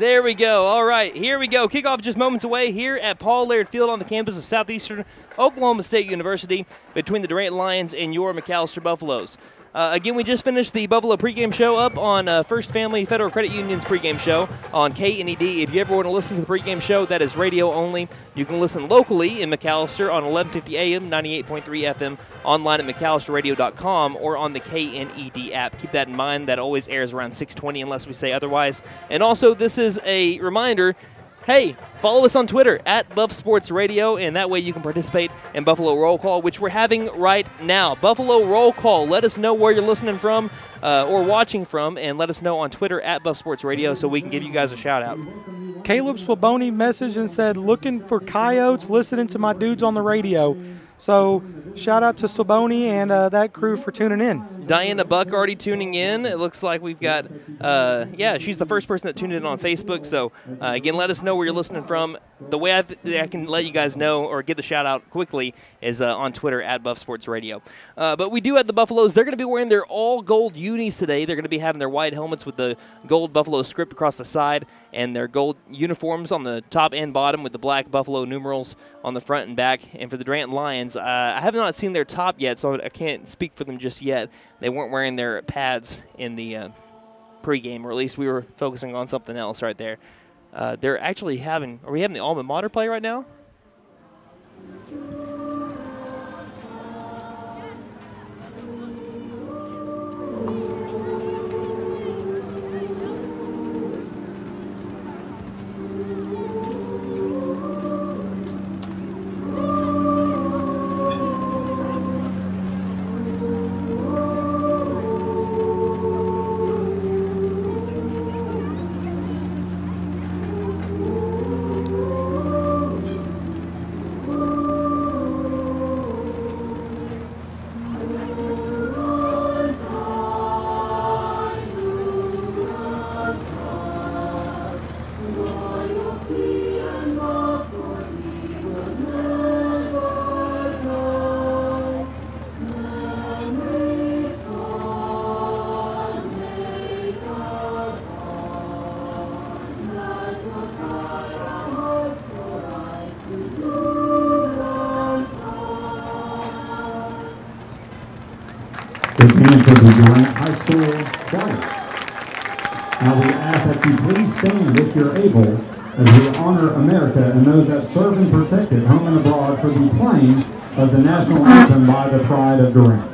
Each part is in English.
There we go. All right, here we go. Kickoff just moments away here at Paul Laird Field on the campus of Southeastern Oklahoma State University between the Durant Lions and your McAlester Buffaloes. Again, we just finished the Buffalo pregame show up on First Family Federal Credit Union's pregame show on KNED. If you ever want to listen to the pregame show, that is radio only. You can listen locally in McAlester on 1150 AM, 98.3 FM, online at McAllisterradio.com, or on the KNED app. Keep that in mind. That always airs around 6:20 unless we say otherwise. And also, this is a reminder, hey, follow us on Twitter at Buff Sports Radio, and that way you can participate in Buffalo Roll Call, which we're having right now. Buffalo Roll Call. Let us know where you're listening from or watching from, and let us know on Twitter at Buff Sports Radio so we can give you guys a shout-out. Caleb Swaboni messaged and said, looking for coyotes, listening to my dudes on the radio. So shout out to Swaboni and that crew for tuning in. Diana Buck already tuning in. It looks like we've got, she's the first person that tuned in on Facebook. So, again, let us know where you're listening from. The way I can let you guys know or get the shout-out quickly is on Twitter at Buff Sports Radio. But we do have the Buffaloes. They're going to be wearing their all-gold unis today. They're going to be having their white helmets with the gold Buffalo script across the side and their gold uniforms on the top and bottom with the black Buffalo numerals on the front and back. And for the Durant Lions, I have not seen their top yet, so I can't speak for them just yet. They weren't wearing their pads in the pregame, or at least we were focusing on something else right there. They're actually having – are we having the alma mater play right now? The fans of the Durant High School choir. Now we ask that you please stand if you're able as we honor America and those that serve and protect it home and abroad for the playing of the national anthem by the pride of Durant.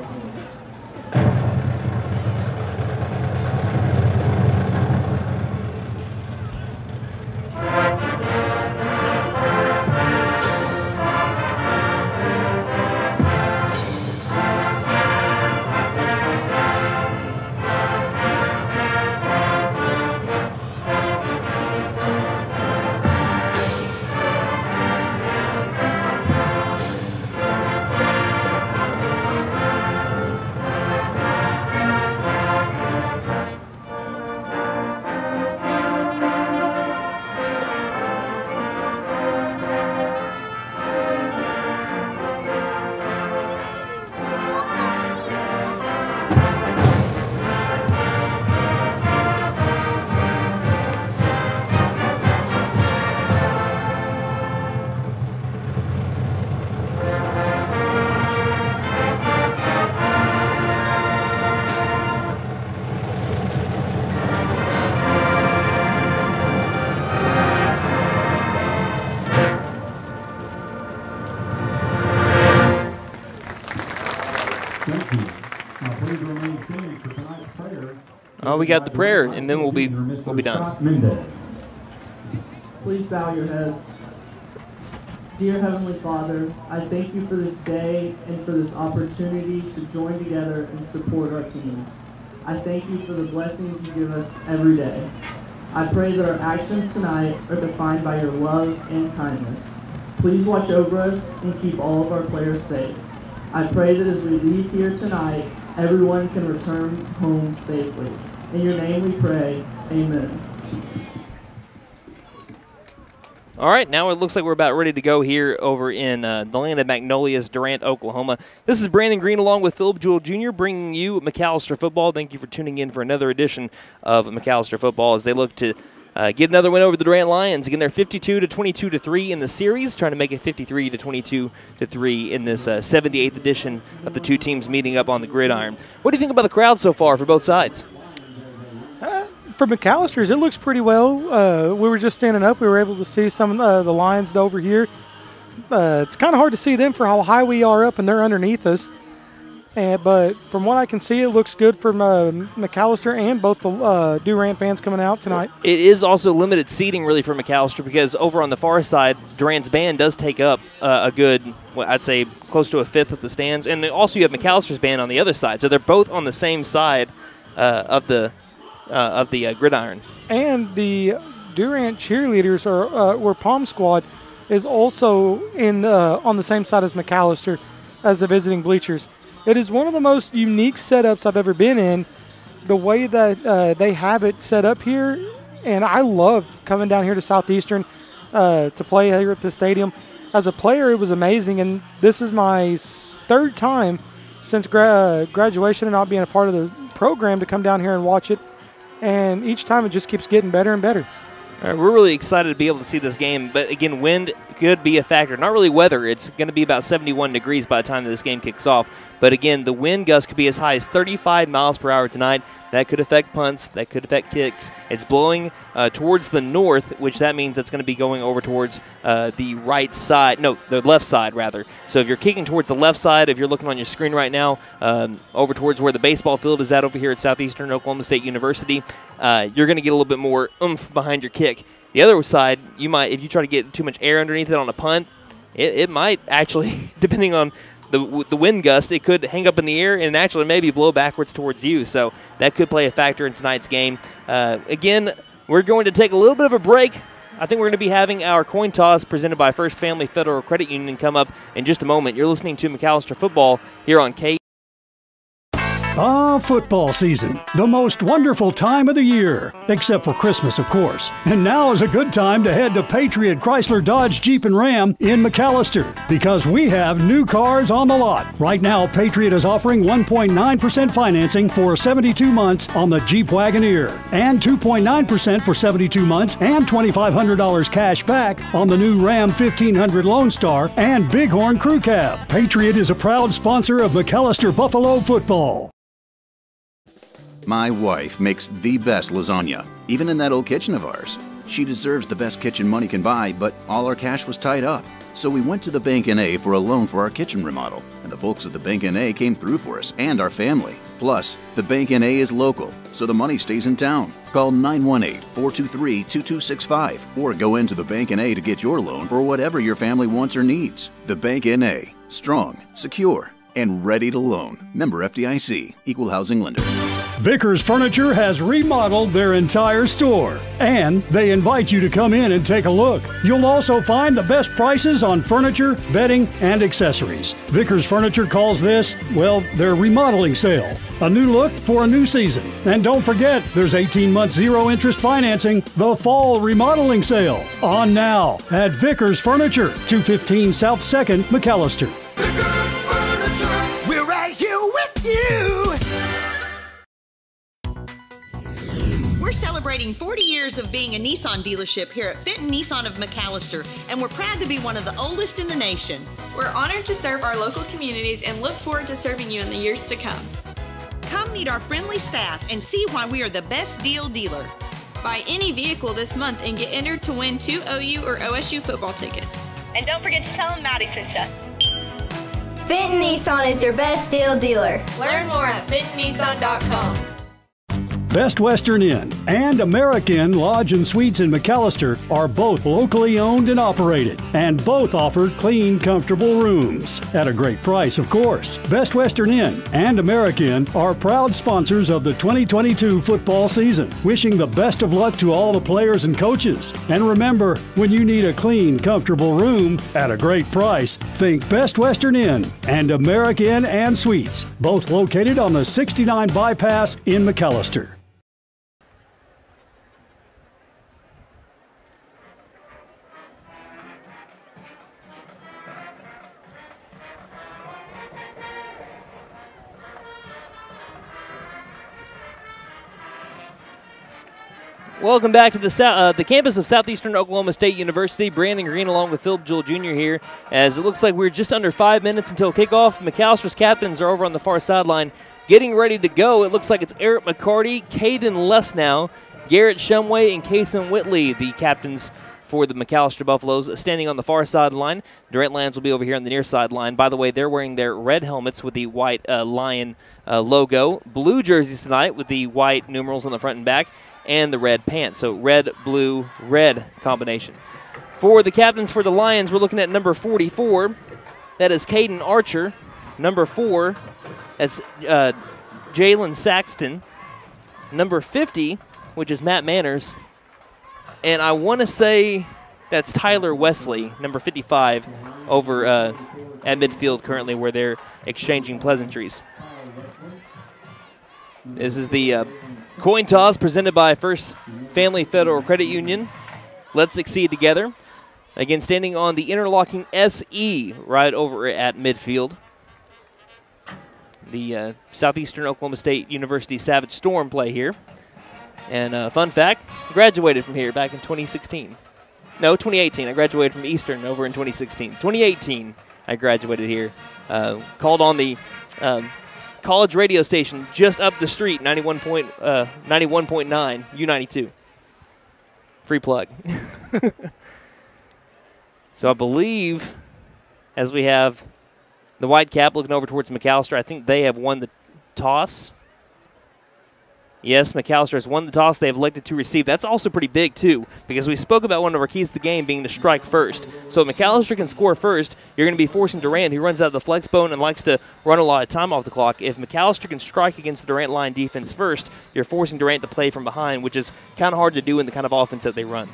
We got the prayer, and then we'll be done. Please bow your heads. Dear Heavenly Father, I thank you for this day and for this opportunity to join together and support our teams. I thank you for the blessings you give us every day. I pray that our actions tonight are defined by your love and kindness. Please watch over us and keep all of our players safe. I pray that as we leave here tonight, everyone can return home safely. In your name we pray, amen. All right, now it looks like we're about ready to go here over in the land of Magnolias, Durant, Oklahoma. This is Brandon Green along with Phillip Jewell Jr. bringing you McAlester Football. Thank you for tuning in for another edition of McAlester Football as they look to get another win over the Durant Lions. Again, they're 52-22-3 in the series, trying to make it 53-22-3 in this 78th edition of the two teams meeting up on the gridiron. What do you think about the crowd so far for both sides? For McAllister's, it looks pretty well. We were just standing up. We were able to see some of the Lions over here. It's kind of hard to see them for how high we are up, and they're underneath us. But from what I can see, it looks good for McAlester and both the Durant fans coming out tonight. It is also limited seating, really, for McAlester because over on the far side, Durant's band does take up a good, I'd say, close to a fifth of the stands. And also you have McAllister's band on the other side. So they're both on the same side of the gridiron. And the Durant cheerleaders, or Palm Squad, is also on the same side as McAlester as the visiting bleachers. It is one of the most unique setups I've ever been in, the way that they have it set up here. And I love coming down here to Southeastern to play here at the stadium. As a player, it was amazing. And this is my third time since graduation and not being a part of the program to come down here and watch it. And each time it just keeps getting better and better. All right, we're really excited to be able to see this game, but again, wind could be a factor. Not really weather. It's going to be about 71 degrees by the time that this game kicks off. But again, the wind gust could be as high as 35 miles per hour tonight. That could affect punts. That could affect kicks. It's blowing towards the north, which that means it's going to be going over towards the right side. No, the left side, rather. So if you're kicking towards the left side, if you're looking on your screen right now, over towards where the baseball field is at over here at Southeastern Oklahoma State University, you're going to get a little bit more oomph behind your kick. The other side, you might, if you try to get too much air underneath it on a punt, it might actually, depending on the wind gust, it could hang up in the air and actually maybe blow backwards towards you. So that could play a factor in tonight's game. Again, we're going to take a little bit of a break. I think we're going to be having our coin toss presented by First Family Federal Credit Union come up in just a moment. You're listening to McAlester Football here on K. Football season, the most wonderful time of the year, except for Christmas, of course. And now is a good time to head to Patriot Chrysler Dodge Jeep and Ram in McAlester, because we have new cars on the lot. Right now, Patriot is offering 1.9% financing for 72 months on the Jeep Wagoneer, and 2.9% for 72 months and $2,500 cash back on the new Ram 1500 Lone Star and Bighorn Crew Cab. Patriot is a proud sponsor of McAlester Buffalo football. My wife makes the best lasagna, even in that old kitchen of ours. She deserves the best kitchen money can buy, but all our cash was tied up. So we went to the Bank N.A. for a loan for our kitchen remodel, and the folks at the Bank N.A. came through for us and our family. Plus, the Bank N.A. is local, so the money stays in town. Call 918-423-2265 or go into the Bank N.A. to get your loan for whatever your family wants or needs. The Bank N.A. Strong, secure, and ready to loan. Member FDIC, Equal Housing Lender. Vickers Furniture has remodeled their entire store, and they invite you to come in and take a look. You'll also find the best prices on furniture, bedding, and accessories. Vickers Furniture calls this, well, their remodeling sale. A new look for a new season. And don't forget, there's 18-month zero-interest financing, the fall remodeling sale. On now at Vickers Furniture, 215 South 2nd, McAlester. Vickers Furniture, we're right here with you. We're celebrating 40 years of being a Nissan dealership here at Fenton Nissan of McAlester, and we're proud to be one of the oldest in the nation. We're honored to serve our local communities and look forward to serving you in the years to come. Come meet our friendly staff and see why we are the best deal dealer. Buy any vehicle this month and get entered to win 2 OU or OSU football tickets. And don't forget to tell them Maddie sent you. Fenton Nissan is your best deal dealer. Learn more at fentonnissan.com. Best Western Inn and American Lodge and Suites in McAlester are both locally owned and operated, and both offer clean, comfortable rooms at a great price, of course. Best Western Inn and American are proud sponsors of the 2022 football season, wishing the best of luck to all the players and coaches. And remember, when you need a clean, comfortable room at a great price, think Best Western Inn and American and Suites, both located on the 69 Bypass in McAlester. Welcome back to the campus of Southeastern Oklahoma State University. Brandon Green along with Phillip Jewell Jr. here, as it looks like we're just under 5 minutes until kickoff. McAllister's captains are over on the far sideline getting ready to go. It looks like it's Eric McCarty, Caden Lesnow, Garrett Shumway, and Kason Whitley, the captains for the McAlester Buffaloes, standing on the far sideline. Durant Lions will be over here on the near sideline. By the way, they're wearing their red helmets with the white Lion logo, blue jerseys tonight with the white numerals on the front and back, and the red pants. So red, blue, red combination. For the captains for the Lions, we're looking at number 44. That is Caden Archer. Number 4, that's Jalen Saxton. Number 50, which is Matt Manners. And I want to say that's Tyler Wesley, number 55, over at midfield currently, where they're exchanging pleasantries. This is the coin toss presented by First Family Federal Credit Union. Let's succeed together. Again, standing on the interlocking SE right over at midfield. The Southeastern Oklahoma State University Savage Storm play here. And fun fact, graduated from here back in 2016. No, 2018. I graduated from Eastern over in 2016. 2018, I graduated here. Called on the college radio station just up the street, 91.9, U92. Free plug. So I believe, as we have the white cap looking over towards McAlester, I think they have won the toss. Yes, McAlester has won the toss. They have elected to receive. That's also pretty big, too, because we spoke about one of our keys to the game being to strike first. So if McAlester can score first, you're going to be forcing Durant, who runs out of the flex bone and likes to run a lot of time off the clock. If McAlester can strike against the Durant line defense first, you're forcing Durant to play from behind, which is kind of hard to do in the kind of offense that they run.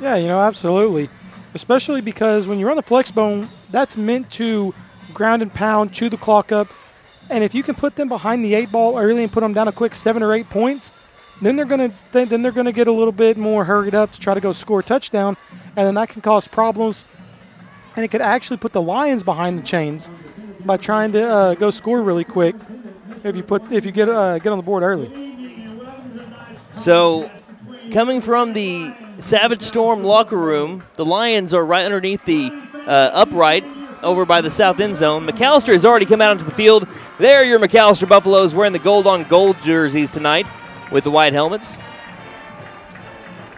Yeah, absolutely. Especially because when you run the flex bone, that's meant to ground and pound, chew the clock up. And if you can put them behind the 8 ball early and put them down a quick 7 or 8 points, then they're going to get a little bit more hurried up to try to go score a touchdown, and then that can cause problems. And it could actually put the Lions behind the chains by trying to go score really quick if you get on the board early. So, coming from the Savage Storm locker room, the Lions are right underneath the upright over by the south end zone. McAlester has already come out into the field. There are your McAlester Buffaloes wearing the gold-on-gold jerseys tonight with the white helmets,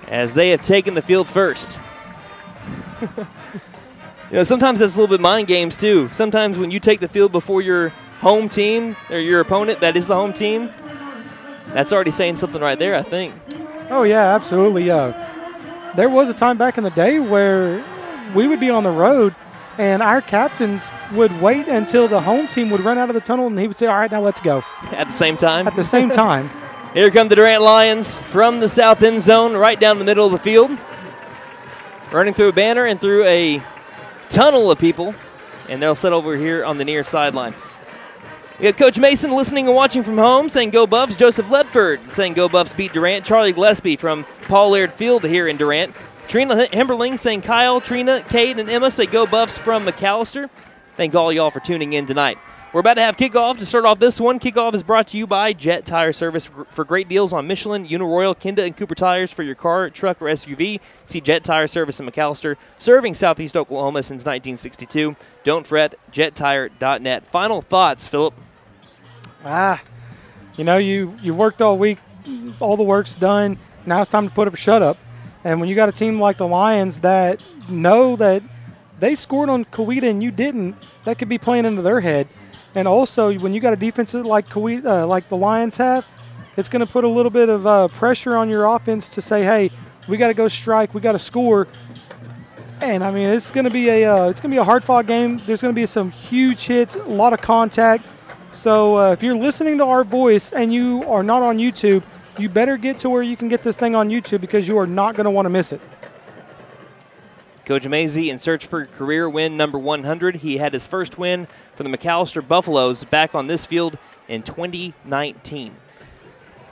as they have taken the field first. Sometimes that's a little bit mind games, too. Sometimes when you take the field before your home team or your opponent that is the home team, that's already saying something right there, I think. Oh, yeah, absolutely. There was a time back in the day where we would be on the road and our captains would wait until the home team would run out of the tunnel, and he would say, all right, now let's go. At the same time? At the same time. Here come the Durant Lions from the south end zone, right down the middle of the field. Running through a banner and through a tunnel of people, and they'll sit over here on the near sideline. We have Coach Mason listening and watching from home, saying go Buffs. Joseph Ledford saying go Buffs beat Durant. Charlie Gillespie from Paul Laird Field here in Durant. Trina Hemberling saying Kyle, Trina, Kate, and Emma say go Buffs from McAlester. Thank all y'all for tuning in tonight. We're about to have kickoff. To start off this one, kickoff is brought to you by Jet Tire Service for great deals on Michelin, Uniroyal, Kenda, and Cooper tires for your car, truck, or SUV. See Jet Tire Service in McAlester, serving Southeast Oklahoma since 1962. Don't fret, jettire.net. Final thoughts, Phillip? You worked all week, all the work's done. Now it's time to put up a shut up. And when you got a team like the Lions that know that they scored on Coweta and you didn't, that could be playing into their head. And also, when you got a defense like Coweta, like the Lions have, it's going to put a little bit of pressure on your offense to say, hey, we got to go strike, we got to score. And I mean, it's going to be a hard-fought game. There's going to be some huge hits, a lot of contact. So if you're listening to our voice and you are not on YouTube, you better get to where you can get this thing on YouTube, because you are not going to want to miss it. Coach Mazey in search for career win number 100. He had his first win for the McAlester Buffaloes back on this field in 2019.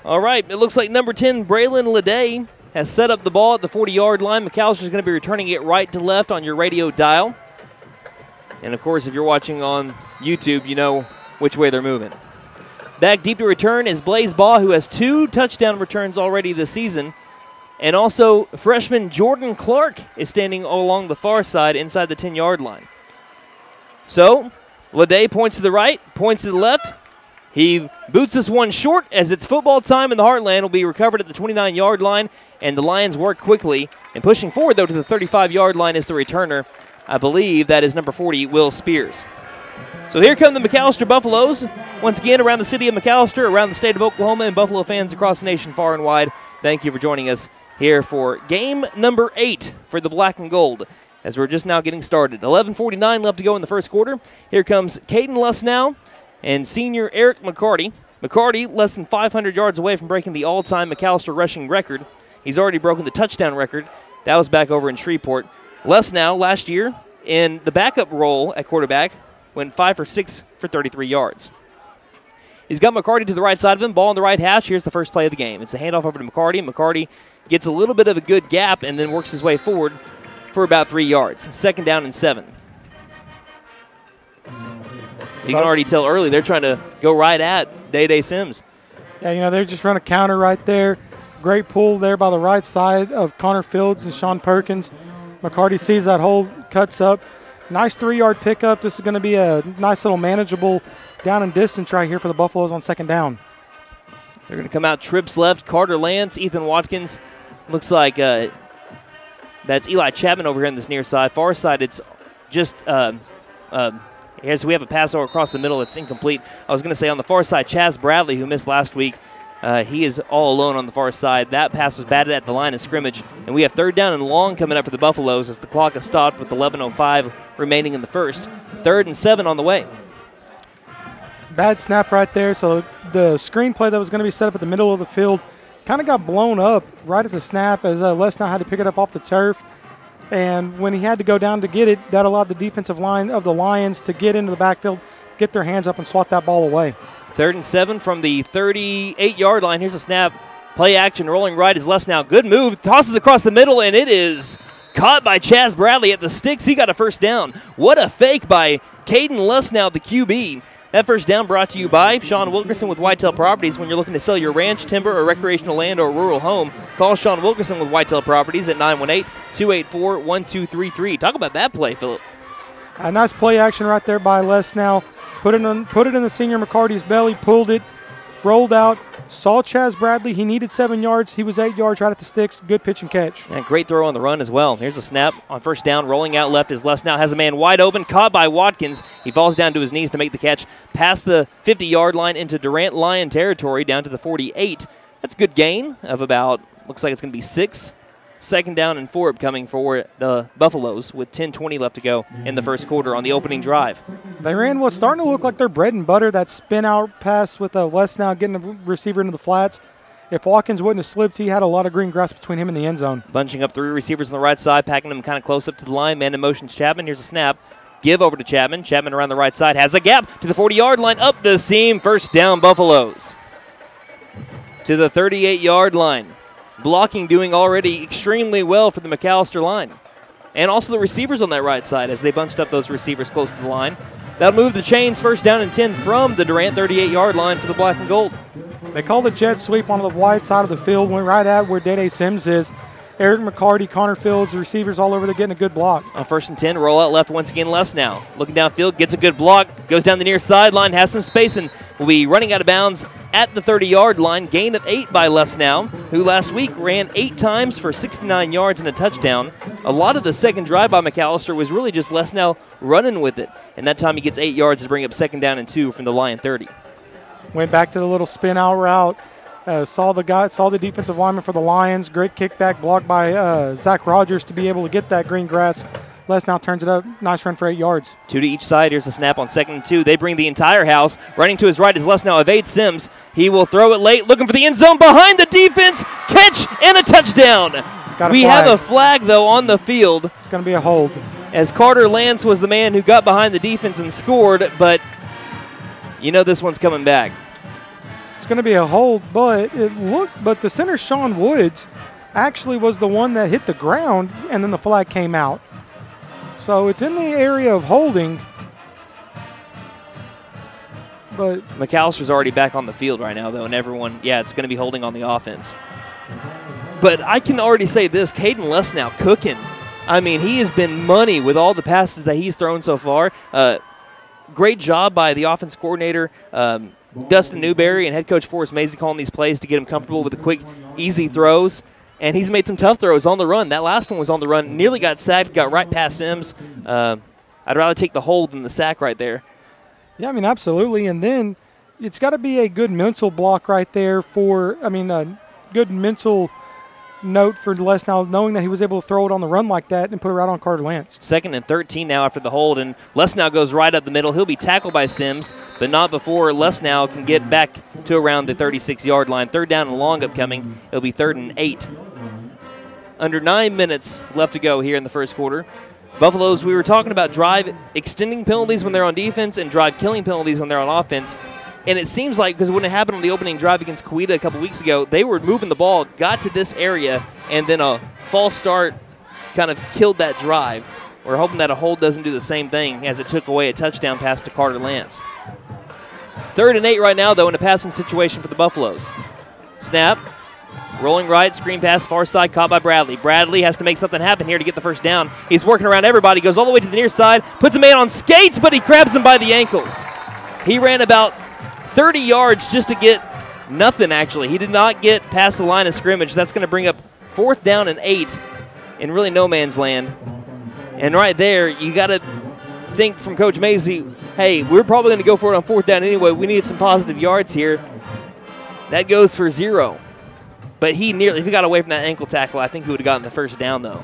All right, it looks like number 10, Braylon Leday, has set up the ball at the 40-yard line. McAlester is going to be returning it right to left on your radio dial. And, of course, if you're watching on YouTube, you know which way they're moving. Back deep to return is Blaze Baugh, who has 2 touchdown returns already this season. And also, freshman Jordan Clark is standing along the far side inside the 10-yard line. So, Lede points to the right, points to the left. He boots this one short as it's football time in the Heartland. Will be recovered at the 29-yard line, and the Lions work quickly. And pushing forward, though, to the 35-yard line is the returner. I believe that is number 40, Will Spears. So here come the McAlester Buffaloes. Once again, around the city of McAlester, around the state of Oklahoma, and Buffalo fans across the nation far and wide, thank you for joining us here for game number 8 for the Black and Gold, as we're just now getting started. 11:49 left to go in the first quarter. Here comes Caden Lesnow and senior Eric McCarty. McCarty less than 500 yards away from breaking the all-time McAlester rushing record. He's already broken the touchdown record. That was back over in Shreveport. Lesnow last year in the backup role at quarterback went 5 for 6 for 33 yards. He's got McCarty to the right side of him, ball on the right hash. Here's the first play of the game. It's a handoff over to McCarty. McCarty gets a little bit of a good gap and then works his way forward for about 3 yards. 2nd down and 7. You can already tell early they're trying to go right at Day Sims. Yeah, they're just running a counter right there. Great pull there by the right side of Connor Fields and Sean Perkins. McCarty sees that hole, cuts up. Nice 3-yard pickup. This is going to be a nice little manageable down and distance right here for the Buffaloes on 2nd down. They're going to come out trips left. Carter Lance, Ethan Watkins. Looks like that's Eli Chapman over here on this near side. Far side, it's just as we have a pass over across the middle. It's incomplete. I was going to say on the far side, Chaz Bradley, who missed last week, he is all alone on the far side. That pass was batted at the line of scrimmage. And we have 3rd down and long coming up for the Buffaloes as the clock is stopped with 11:05 remaining in the first. 3rd and 7 on the way. Bad snap right there. So the screenplay that was going to be set up at the middle of the field kind of got blown up right at the snap as Lesnow had to pick it up off the turf. And when he had to go down to get it, that allowed the defensive line of the Lions to get into the backfield, get their hands up, and swat that ball away. 3rd and 7 from the 38-yard line. Here's a snap. Play action, rolling right is Lesnow. Good move. Tosses across the middle, and it is caught by Chaz Bradley at the sticks. He got a 1st down. What a fake by Caden Lesnow, the QB. That 1st down brought to you by Sean Wilkerson with Whitetail Properties. When you're looking to sell your ranch, timber, or recreational land or rural home, call Sean Wilkerson with Whitetail Properties at 918-284-1233. Talk about that play, Phillip. A nice play action right there by Lesnow. Put it in the senior McCarty's belly, pulled it, rolled out, saw Chaz Bradley. He needed 7 yards. He was 8 yards right at the sticks. Good pitch and catch. And great throw on the run as well. Here's a snap on 1st down. Rolling out left is Lesnow. Has a man wide open. Caught by Watkins. He falls down to his knees to make the catch. Past the 50-yard line into Durant Lion territory down to the 48. That's a good gain of about, looks like it's going to be 6. 2nd down and 4 upcoming for the Buffaloes with 10:20 left to go in the first quarter on the opening drive. They ran what's starting to look like their bread and butter, that spin-out pass with Lesnow getting the receiver into the flats. If Watkins wouldn't have slipped, he had a lot of green grass between him and the end zone. Bunching up 3 receivers on the right side, packing them kind of close up to the line. Man in motion's Chapman. Here's a snap. Give over to Chapman. Chapman around the right side. Has a gap to the 40-yard line. Up the seam. 1st down Buffaloes. To the 38-yard line. Blocking doing already extremely well for the McAlester line. And also the receivers on that right side as they bunched up those receivers close to the line. That'll move the chains. 1st down and 10 from the Durant 38-yard line for the Black and Gold. They called the jet sweep on the wide side of the field, went right at where Day Sims is. Eric McCarty, Connor Fields, the receivers all over there getting a good block. On 1st and 10, roll out left once again, Lesnow. Looking downfield, gets a good block, goes down the near sideline, has some space, and will be running out of bounds at the 30-yard line. Gain of 8 by Lesnow, who last week ran 8 times for 69 yards and a touchdown. A lot of the second drive by McAlester was really just Lesnow running with it. And that time he gets 8 yards to bring up 2nd down and 2 from the Lion 30. Went back to the little spin-out route. Saw the defensive lineman for the Lions. Great kickback block by Zach Rogers to be able to get that green grass. Lesnow turns it up. Nice run for 8 yards. 2 to each side. Here's a snap on 2nd and 2. They bring the entire house. Running to his right is Lesnow. Evades Sims. He will throw it late. Looking for the end zone. Behind the defense. Catch and a touchdown. We have a flag, though, on the field. It's going to be a hold. As Carter Lance was the man who got behind the defense and scored, but you know this one's coming back. Going to be a hold, but the center Sean Woods actually was the one that hit the ground, and then the flag came out. So it's in the area of holding, but McAllister's already back on the field right now, though, and everyone, it's going to be holding on the offense. But I can already say this, Caden Lesnow cooking. I mean, he has been money with all the passes that he's thrown so far. Great job by the offense coordinator, Dustin Newberry, and head coach Forrest Mazie calling these plays to get him comfortable with the quick, easy throws. And he's made some tough throws on the run. That last one was on the run. Nearly got sacked, got right past Sims. I'd rather take the hold than the sack right there. Yeah, I mean, absolutely. And then it's got to be a good mental block right there for, a good mental note for Lesnow, knowing that he was able to throw it on the run like that and put it right on Carter Lance. 2nd and 13 now after the hold, and Lesnow goes right up the middle. He'll be tackled by Sims, but not before Lesnow can get back to around the 36-yard line. 3rd down and long upcoming. It'll be 3rd and 8. Under 9 minutes left to go here in the first quarter. Buffaloes, we were talking about drive extending penalties when they're on defense and drive killing penalties when they're on offense. And it seems like, because when it happened on the opening drive against Coweta a couple weeks ago, they were moving the ball, got to this area, and then a false start kind of killed that drive. We're hoping that a hold doesn't do the same thing as it took away a touchdown pass to Carter Lance. 3rd and 8 right now, though, in a passing situation for the Buffaloes. Snap. Rolling right, screen pass, far side, caught by Bradley. Bradley has to make something happen here to get the first down. He's working around everybody, goes all the way to the near side, puts a man on skates, but he grabs him by the ankles. He ran about 30 yards just to get nothing, actually. He did not get past the line of scrimmage. That's going to bring up 4th down and 8 in really no man's land. And right there, you got to think from Coach Mazie, hey, we're probably going to go for it on 4th down anyway. We need some positive yards here. That goes for 0. But if he got away from that ankle tackle, I think he would have gotten the first down, though.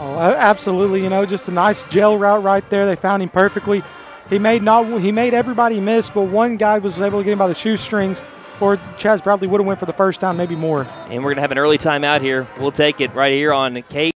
Oh, absolutely. Just a nice gel route right there. They found him perfectly. He made everybody miss, but one guy was able to get him by the shoestrings, or Chaz Bradley would have went for the first down, maybe more. And we're going to have an early timeout here. We'll take it right here on K.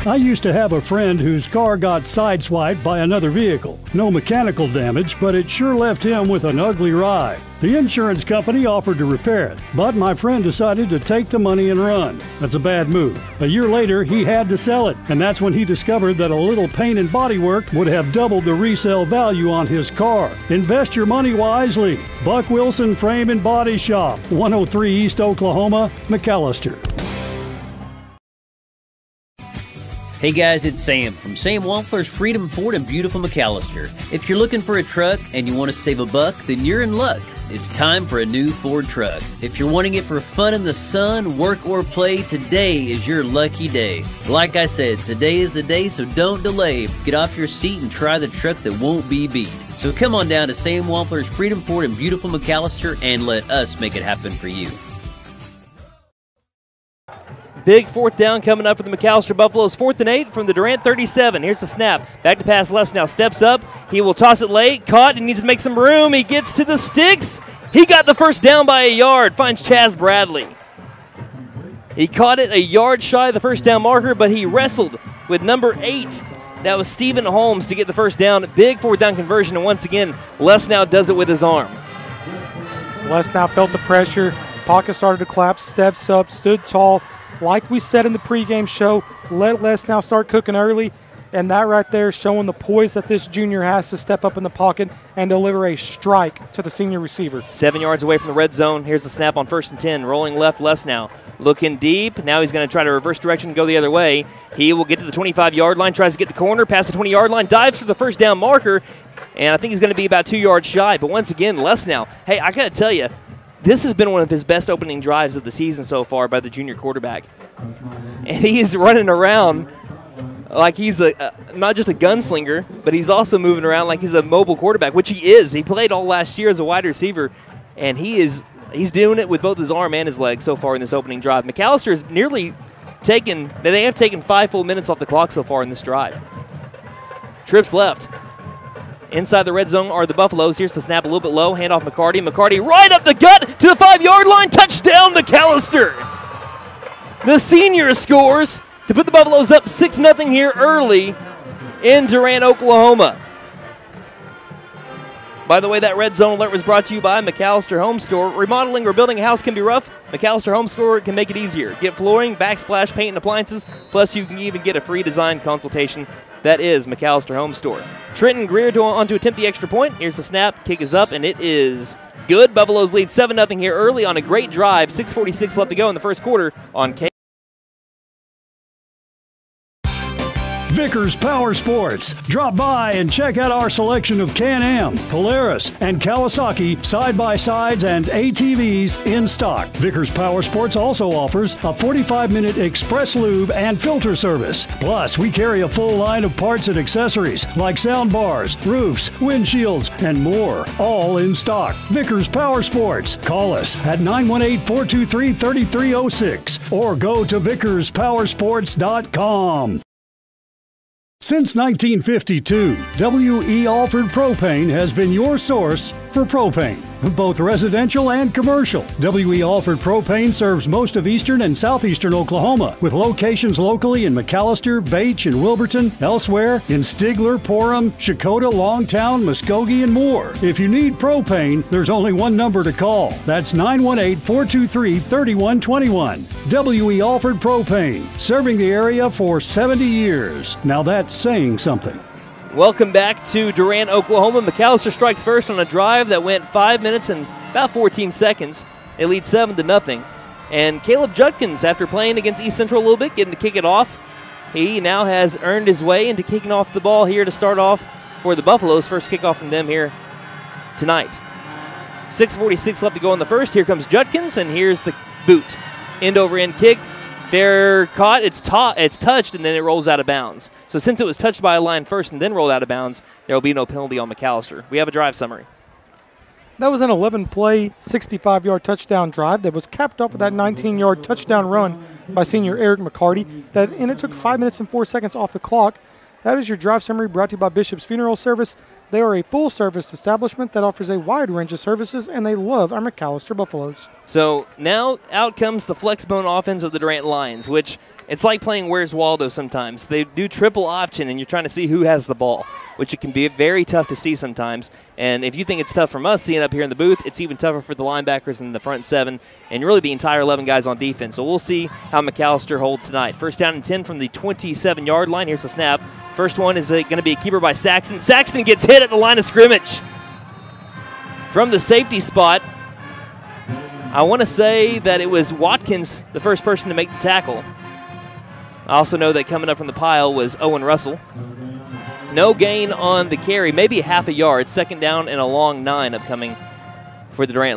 I used to have a friend whose car got sideswiped by another vehicle. No mechanical damage, but it sure left him with an ugly ride. The insurance company offered to repair it, but my friend decided to take the money and run. That's a bad move. A year later, he had to sell it, and that's when he discovered that a little paint and body work would have doubled the resale value on his car. Invest your money wisely. Buck Wilson Frame and Body Shop, 103 East Oklahoma, McAlester. Hey guys, it's Sam from Sam Wampler's Freedom Ford in beautiful McAlester. If you're looking for a truck and you want to save a buck, then you're in luck. It's time for a new Ford truck. If you're wanting it for fun in the sun, work or play, today is your lucky day. Like I said, today is the day, so don't delay. Get off your seat and try the truck that won't be beat. So come on down to Sam Wampler's Freedom Ford in beautiful McAlester and let us make it happen for you. Big 4th down coming up for the McAlester Buffaloes. 4th and 8 from the Durant 37. Here's the snap. Back to pass. Lesnow steps up. He will toss it late. Caught and needs to make some room. He gets to the sticks. He got the first down by a yard. Finds Chaz Bradley. He caught it a yard shy of the first down marker, but he wrestled with number 8. That was Stephen Holmes to get the first down. Big 4th down conversion, and once again, Lesnow does it with his arm. Lesnow felt the pressure. Pocket started to collapse. Steps up. Stood tall. Like we said in the pregame show, let Lesnow start cooking early, and that right there showing the poise that this junior has to step up in the pocket and deliver a strike to the senior receiver. 7 yards away from the red zone. Here's the snap on 1st and 10. Rolling left, Lesnow. Looking deep. Now he's going to try to reverse direction and go the other way. He will get to the 25-yard line, tries to get the corner, past the 20-yard line, dives for the first down marker, and I think he's going to be about 2 yards shy. But once again, Lesnow, hey, I got to tell you, this has been one of his best opening drives of the season so far by the junior quarterback. And he is running around like he's not just a gunslinger, but he's also moving around like he's a mobile quarterback, which he is. He played all last year as a wide receiver, and he's doing it with both his arm and his leg so far in this opening drive. McAlester has nearly they have taken 5 full minutes off the clock so far in this drive. Trips left. Inside the red zone are the Buffaloes. Here's the snap a little bit low. Hand off McCarty. McCarty right up the gut to the 5-yard line. Touchdown, McAlester. The senior scores to put the Buffaloes up 6-0 here early in Durant, Oklahoma. By the way, that red zone alert was brought to you by McAlester Home Store. Remodeling or building a house can be rough. McAlester Home Store can make it easier. Get flooring, backsplash, paint, and appliances. Plus, you can even get a free design consultation. That is McAlester Home Store. Trenton Greer on to attempt the extra point. Here's the snap. Kick is up, and it is good. Buffaloes lead 7-0 here early on a great drive. 6:46 left to go in the first quarter on K. Vickers Power Sports. Drop by and check out our selection of Can-Am, Polaris, and Kawasaki side-by-sides and ATVs in stock. Vickers Power Sports also offers a 45-minute express lube and filter service. Plus, we carry a full line of parts and accessories like sound bars, roofs, windshields, and more, all in stock. Vickers Power Sports. Call us at 918-423-3306 or go to vickerspowersports.com. Since 1952, W.E. Alford Propane has been your source for propane, both residential and commercial. W.E. Alford Propane serves most of eastern and southeastern Oklahoma, with locations locally in McAlester, Bache, and Wilburton, elsewhere in Stigler, Porham, Shakota, Longtown, Muskogee, and more. If you need propane, there's only one number to call. That's 918-423-3121. W.E. Alford Propane, serving the area for 70 years. Now that's saying something. Welcome back to Durant, Oklahoma. McAlester strikes first on a drive that went 5 minutes and about 14 seconds. They lead 7-0. And Caleb Judkins, after playing against East Central a little bit, getting to kick it off, he now has earned his way into kicking off the ball here to start off for the Buffaloes. First kickoff from them here tonight. 6:46 left to go in the first. Here comes Judkins, and here's the boot. End-over-end kick. Fair caught, it's touched, and then it rolls out of bounds. So since it was touched by a line first and then rolled out of bounds, there will be no penalty on McAlester. We have a drive summary. That was an 11-play, 65-yard touchdown drive that was capped off with that 19-yard touchdown run by senior Eric McCarty. And it took 5 minutes and 4 seconds off the clock. That is your drive summary brought to you by Bishop's Funeral Service. They are a full-service establishment that offers a wide range of services, and they love our McAlester Buffaloes. So now out comes the flexbone offense of the Durant Lions, which it's like playing Where's Waldo sometimes. They do triple option, and you're trying to see who has the ball, which it can be very tough to see sometimes. And if you think it's tough from us seeing up here in the booth, it's even tougher for the linebackers in the front seven and really the entire 11 guys on defense. So we'll see how McAlester holds tonight. First down and 10 from the 27-yard line. Here's the snap. First one is going to be a keeper by Saxton. Saxton gets hit at the line of scrimmage. From the safety spot, I want to say that it was Watkins, the first person to make the tackle. I also know that coming up from the pile was Owen Russell. No gain on the carry, maybe half a yard. Second down and a long 9 upcoming for the Durant Lions.